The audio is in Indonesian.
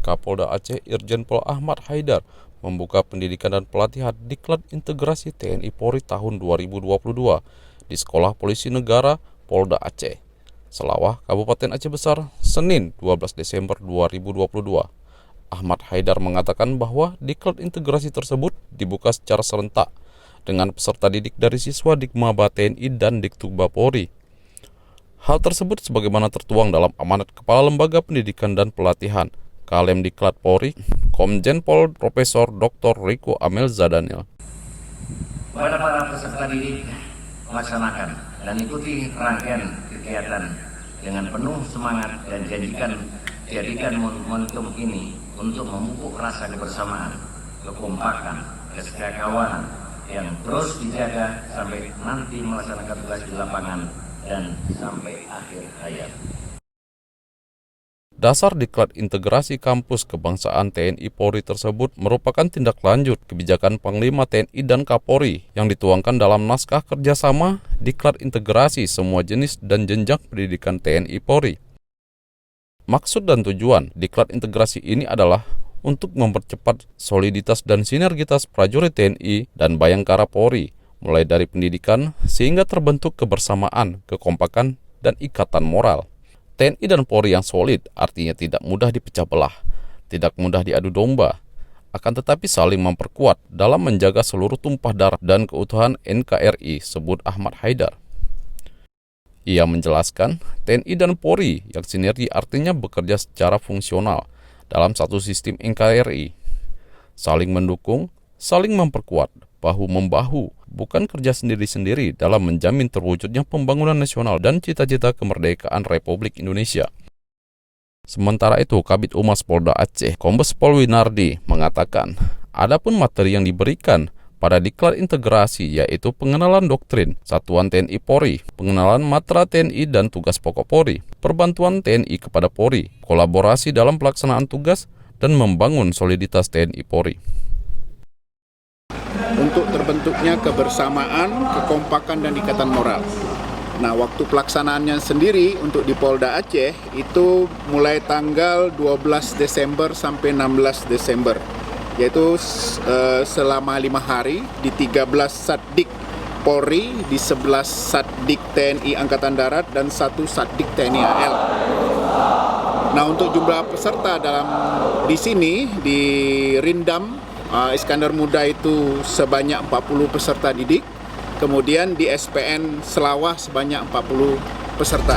Kapolda Aceh Irjen Pol Ahmad Haidar membuka pendidikan dan pelatihan Diklat Integrasi TNI Polri tahun 2022 di Sekolah Polisi Negara Polda Aceh, Selawah, Kabupaten Aceh Besar, Senin 12 Desember 2022. Ahmad Haidar mengatakan bahwa Diklat Integrasi tersebut dibuka secara serentak dengan peserta didik dari siswa Dikmaba TNI dan Diktugba Polri. Hal tersebut sebagaimana tertuang dalam amanat Kepala Lembaga Pendidikan dan Pelatihan Kalem Diklat Polri, Komjen Pol Profesor Dr. Riko Amelza Daniel. Kepada para peserta didik, laksanakan dan ikuti rangkaian kegiatan dengan penuh semangat dan jadikan momentum ini untuk memupuk rasa kebersamaan, kekompakan, kesetiakawanan yang terus dijaga sampai nanti melaksanakan tugas di lapangan dan sampai akhir hayat. Dasar Diklat Integrasi Kampus Kebangsaan TNI Polri tersebut merupakan tindak lanjut kebijakan Panglima TNI dan Kapolri yang dituangkan dalam naskah kerjasama Diklat Integrasi semua jenis dan jenjang pendidikan TNI Polri. Maksud dan tujuan Diklat Integrasi ini adalah untuk mempercepat soliditas dan sinergitas prajurit TNI dan Bayangkara Polri, mulai dari pendidikan sehingga terbentuk kebersamaan, kekompakan, dan ikatan moral. TNI dan Polri yang solid artinya tidak mudah dipecah belah, tidak mudah diadu domba, akan tetapi saling memperkuat dalam menjaga seluruh tumpah darah dan keutuhan NKRI, sebut Ahmad Haidar. Ia menjelaskan, TNI dan Polri yang sinergi artinya bekerja secara fungsional dalam satu sistem NKRI, saling mendukung, saling memperkuat, bahu-membahu, bukan kerja sendiri-sendiri dalam menjamin terwujudnya pembangunan nasional dan cita-cita kemerdekaan Republik Indonesia. Sementara itu, Kabid Humas Polda Aceh, Kombes Pol Winardi, mengatakan, adapun materi yang diberikan pada Diklat Integrasi yaitu pengenalan doktrin Satuan TNI Polri, pengenalan matra TNI dan tugas pokok Polri, perbantuan TNI kepada Polri, kolaborasi dalam pelaksanaan tugas, dan membangun soliditas TNI Polri. Untuk terbentuknya kebersamaan, kekompakan, dan ikatan moral. Nah, waktu pelaksanaannya sendiri untuk di Polda Aceh itu mulai tanggal 12 Desember sampai 16 Desember. Yaitu selama 5 hari di 13 Satdik Polri, di 11 Satdik TNI Angkatan Darat, dan 1 Satdik TNI AL. Nah, untuk jumlah peserta di sini, di Rindam, Iskandar Muda itu sebanyak 40 peserta didik, kemudian di SPN Selawah sebanyak 40 peserta.